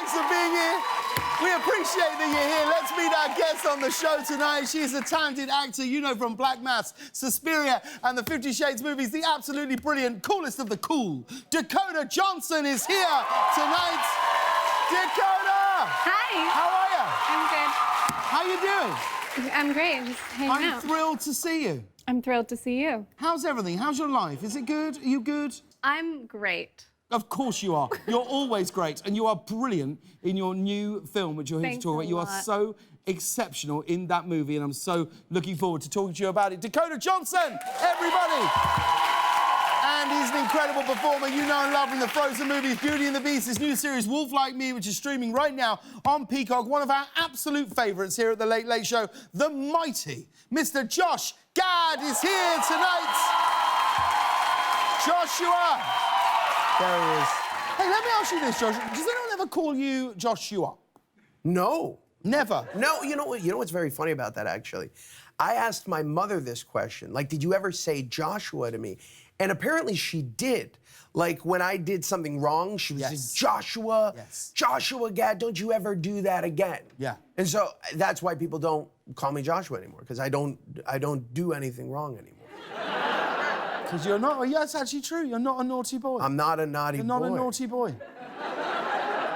thanks for being here. We appreciate that you're here. Let's meet our guest on the show tonight. She's a talented actor you know from Black Mass, Suspiria, and the 50 Shades movies. The absolutely brilliant, coolest of the cool. Dakota Johnson is here tonight. Dakota! Hi. How are you? I'm good. How you doing? I'm great. Just hanging out. I'm thrilled to see you. I'm thrilled to see you. How's everything? How's your life? Is it good? Are you good? I'm great. Of course you are. You're always great, and you are brilliant in your new film, which you're here to Thanks talk a about. You are lot. so exceptional in that movie, and I'm so looking forward to talking to you about it. Dakota Johnson, everybody! And he's an incredible performer you know and love from the Frozen movies, Beauty and the Beast, his new series, Wolf Like Me, which is streaming right now on Peacock. One of our absolute favourites here at The Late Late Show, the mighty Mr. Josh Gad is here tonight. Joshua. There he is. Hey, let me ask you this, Josh. Does anyone ever call you Joshua? No. Never? No, you know what's very funny about that, actually? I asked my mother this question, like, did you ever say Joshua to me? And apparently she did. Like, when I did something wrong, she would say, Joshua, Joshua Gad, don't you ever do that again. Yeah. And so that's why people don't call me Joshua anymore, because I don't do anything wrong anymore. Because you're not... Yeah, it's actually true. You're not a naughty boy. I'm not a naughty boy. You're not a naughty boy.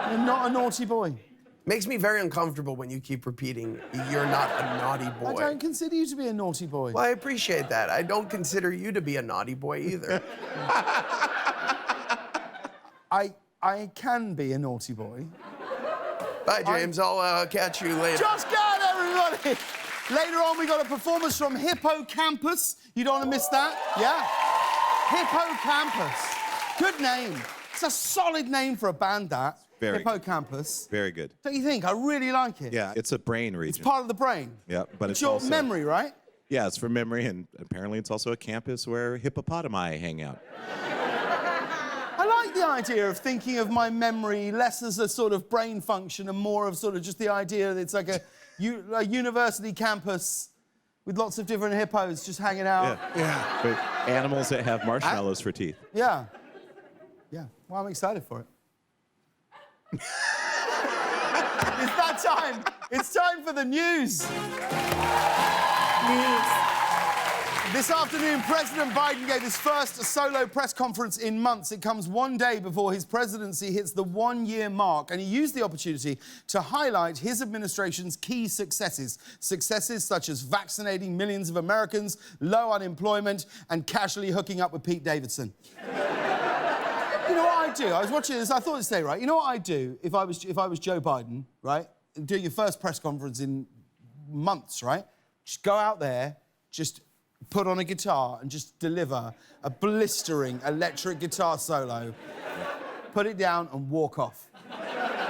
You're not a naughty boy. Makes me very uncomfortable when you keep repeating, you're not a naughty boy. I don't consider you to be a naughty boy. Well, I appreciate that. I don't consider you to be a naughty boy either. I can be a naughty boy. Bye, James. I'll catch you later. Josh Gad, everybody! Later on, we got a performance from Hippocampus. You don't want to miss that? Yeah? Hippocampus. Good name. It's a solid name for a band, that. Very Hippocampus. Very good. Don't you think? I really like it. Yeah, it's a brain region. It's part of the brain. Yeah, but It's it's your also, memory, right? Yeah, it's for memory, and apparently it's also a campus where hippopotami hang out. I like the idea of thinking of my memory less as a sort of brain function and more of sort of just the idea that it's like a university campus with lots of different hippos just hanging out. Yeah. But animals that have marshmallows for teeth. Yeah. Yeah. Well, I'm excited for it. It's that time. It's time for the news. This afternoon, President Biden gave his first solo press conference in months. It comes one day before his presidency hits the one-year mark, and he used the opportunity to highlight his administration's key successes. Successes such as vaccinating millions of Americans, low unemployment, and casually hooking up with Pete Davidson. You know what I'd do? I was watching this, I thought this day, right? You know what I'd do if I was Joe Biden, right? Doing your first press conference in months, right? Just go out there, just put on a guitar and just deliver a blistering electric guitar solo, put it down and walk off.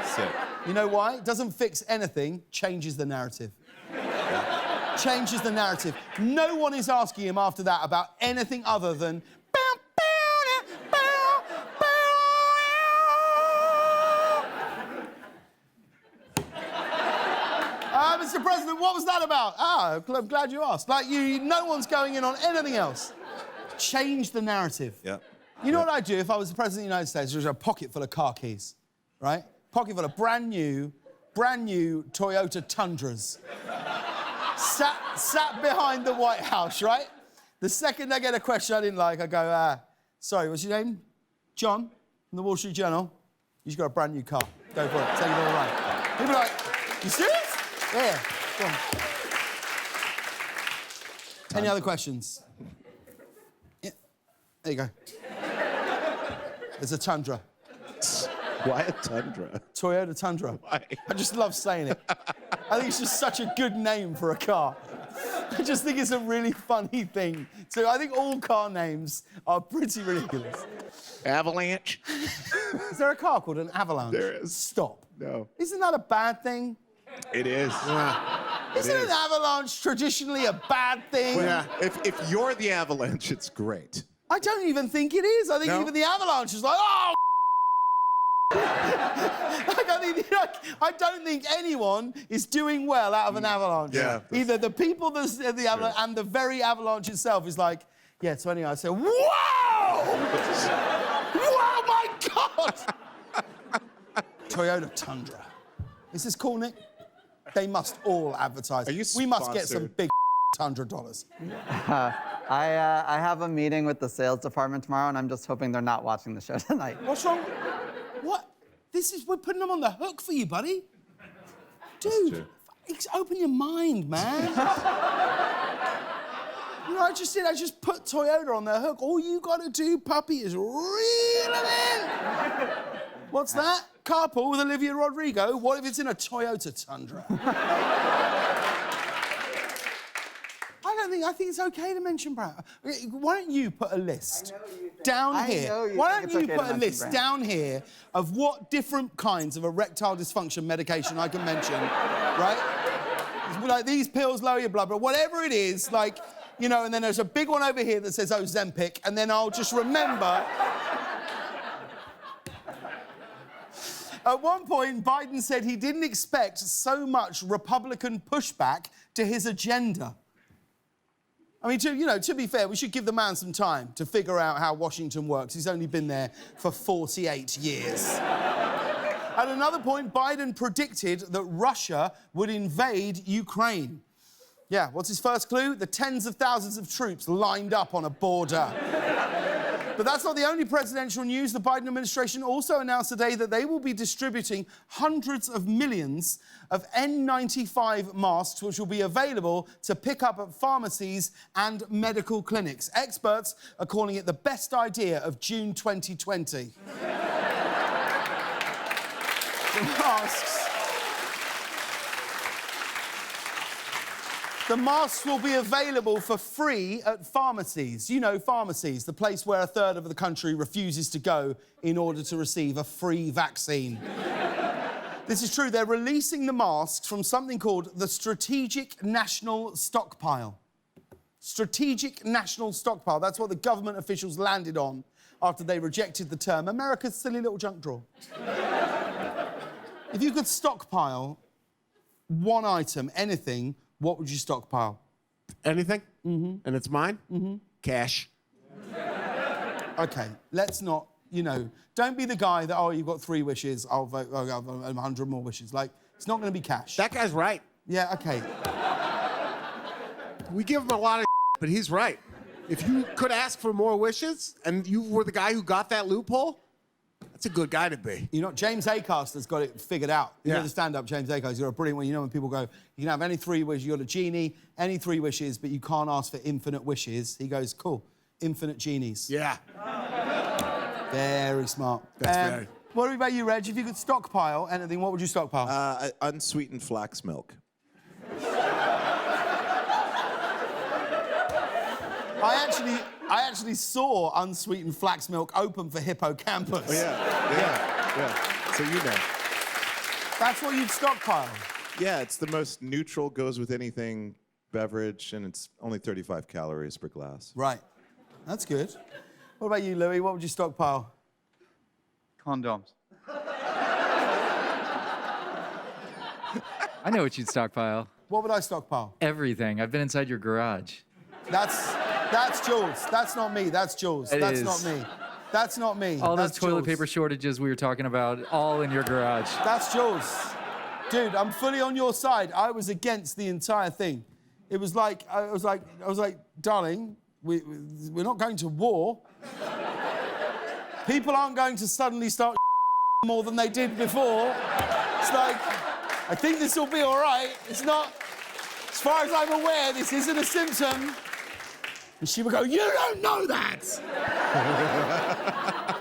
Sick. You know why? It doesn't fix anything, changes the narrative. Changes the narrative. No one is asking him after that about anything other than Mr. President, what was that about? I'm glad you asked. Like, no one's going in on anything else. Change the narrative. Yeah. You know what I'd do if I was the President of the United States? There's a pocket full of car keys, right? Pocket full of brand new Toyota Tundras. sat behind the White House, right? The second I get a question I didn't like, I go, sorry, what's your name? John, from the Wall Street Journal. You just got a brand new car. Go for it. Take it all right. People are like, you serious? Yeah, go on. Any other questions? Yeah. There you go. There's a Tundra. Why a Tundra? Toyota Tundra. Why? I just love saying it. I think it's just such a good name for a car. I just think it's a really funny thing. So I think all car names are pretty ridiculous. Avalanche? Is there a car called an Avalanche? There is. Stop. No. Isn't that a bad thing? It is. Isn't an avalanche traditionally a bad thing? Well, if you're the avalanche, it's great. I don't even think it is. I think even the avalanche is like, oh, I don't think anyone is doing well out of an avalanche. Yeah. Either the people that the avalanche and the very avalanche itself is like, yeah, so anyway, I say, whoa! Wow, my God! Toyota Tundra. Is this cool, Nick? They must all advertise. Are you We must get some sponsored? big Tundra dollars. I have a meeting with the sales department tomorrow, and I'm just hoping they're not watching the show tonight. What's wrong? What? We're putting them on the hook for you, buddy. Dude, true. open your mind, man. You know, I just put Toyota on their hook. All you gotta do, puppy, is reel them in. What's that? Carpool with Olivia Rodrigo? What if it's in a Toyota Tundra? I think it's okay to mention Brown. Why don't you put a list down here? Why don't you put a list down here of what different kinds of erectile dysfunction medication I can mention, right? Like these pills lower your blood pressure, whatever it is, like, you know, and then there's a big one over here that says Ozempic, and then I'll just remember. At one point, Biden said he didn't expect so much Republican pushback to his agenda. I mean, to be fair, we should give the man some time to figure out how Washington works. He's only been there for 48 years. At another point, Biden predicted that Russia would invade Ukraine. Yeah, what's his first clue? The tens of thousands of troops lined up on a border. But that's not the only presidential news. The Biden administration also announced today that they will be distributing hundreds of millions of N95 masks, which will be available to pick up at pharmacies and medical clinics. Experts are calling it the best idea of June 2020. The masks will be available for free at pharmacies. You know, pharmacies, the place where a third of the country refuses to go in order to receive a free vaccine. This is true. They're releasing the masks from something called the Strategic National Stockpile. Strategic National Stockpile. That's what the government officials landed on after they rejected the term America's silly little junk drawer. If you could stockpile one item, anything, what would you stockpile? Anything? Mm-hmm. And it's mine? Mm-hmm. Cash. Okay, let's not, you know, don't be the guy that, oh, you've got 3 wishes, I'll vote, I'll have 100 more wishes. Like, it's not going to be cash. That guy's right. Yeah, okay. We give him a lot of but he's right. If you could ask for more wishes and you were the guy who got that loophole, that's a good guy to be. You know, James Acaster's got it figured out. You know Yeah. the stand-up James Acaster, you're a brilliant one. You know when people go, you can have any 3 wishes, you're the genie, any 3 wishes, but you can't ask for infinite wishes. He goes, cool, infinite genies. Yeah. Very smart. That's very. What about you, Reg? If you could stockpile anything, what would you stockpile? Unsweetened flax milk. I actually saw unsweetened flax milk open for Hippocampus. Oh, yeah. So you know. That's what you'd stockpile. Yeah, it's the most neutral, goes with anything beverage, and it's only 35 calories per glass. Right. That's good. What about you, Louis? What would you stockpile? Condoms. I know what you'd stockpile. What would I stockpile? Everything. I've been inside your garage. That's Jules. That's not me. That's Jules. That's not me. That's not me. All That's those toilet Jules. paper shortages we were talking about, all in your garage. That's Jules. Dude, I'm fully on your side. I was against the entire thing. It was like, I was like, darling, we're not going to war. People aren't going to suddenly start more than they did before. It's like, I think this will be all right. It's not, as far as I'm aware, this isn't a symptom. And she would go, you don't know that!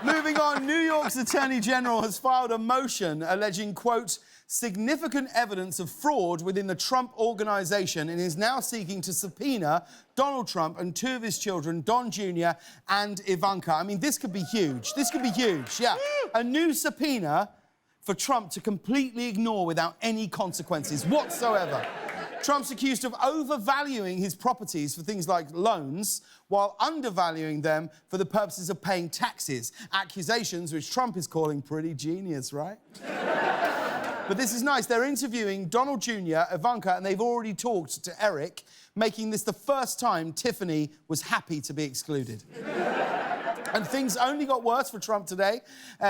Moving on, New York's Attorney General has filed a motion alleging, quote, significant evidence of fraud within the Trump organization and is now seeking to subpoena Donald Trump and 2 of his children, Don Jr. and Ivanka. I mean, this could be huge. This could be huge, yeah. A new subpoena for Trump to completely ignore without any consequences whatsoever. Trump's accused of overvaluing his properties for things like loans while undervaluing them for the purposes of paying taxes. Accusations which Trump is calling pretty genius, right? But this is nice. They're interviewing Donald Jr., Ivanka, and they've already talked to Eric, making this the first time Tiffany was happy to be excluded. And things only got worse for Trump today.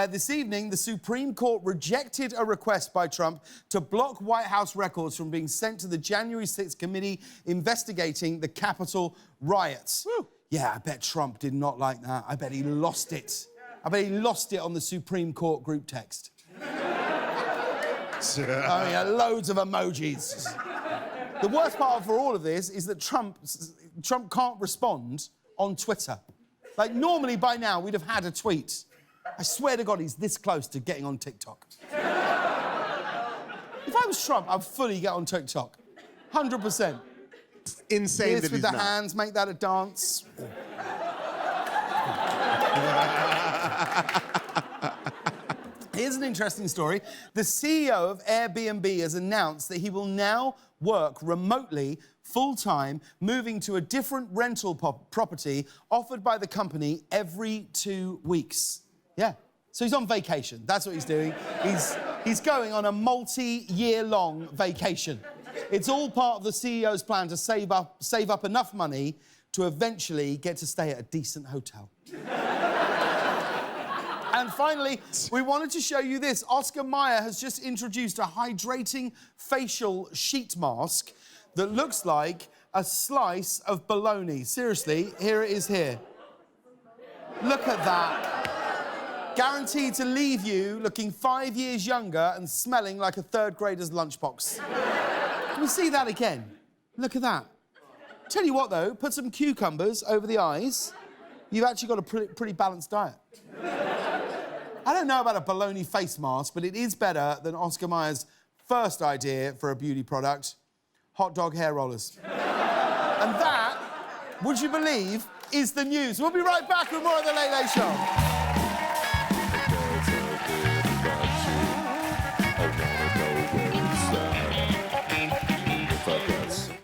This evening, the Supreme Court rejected a request by Trump to block White House records from being sent to the January 6th committee investigating the Capitol riots. Woo. Yeah, I bet Trump did not like that. I bet he lost it. I bet he lost it on the Supreme Court group text. Oh, yeah, loads of emojis. The worst part for all of this is that Trump can't respond on Twitter. Like, normally by now we'd have had a tweet. I swear to God, he's this close to getting on TikTok. If I was Trump, I'd fully get on TikTok. 100%. Insane This that with he's the not. hands, make that a dance. Here's an interesting story. The CEO of Airbnb has announced that he will now work remotely, full-time, moving to a different rental property offered by the company every 2 weeks. Yeah. So he's on vacation. That's what he's doing. He's going on a multi-year-long vacation. It's all part of the CEO's plan to save up enough money to eventually get to stay at a decent hotel. And finally, we wanted to show you this. Oscar Mayer has just introduced a hydrating facial sheet mask that looks like a slice of bologna. Seriously, here it is here. Look at that. Guaranteed to leave you looking 5 years younger and smelling like a third grader's lunchbox. Can we see that again? Look at that. Tell you what, though, put some cucumbers over the eyes. You've actually got a pretty balanced diet. I don't know about a bologna face mask, but it is better than Oscar Mayer's first idea for a beauty product, hot dog hair rollers. And that, would you believe, is the news. We'll be right back with more of The Late Late Show.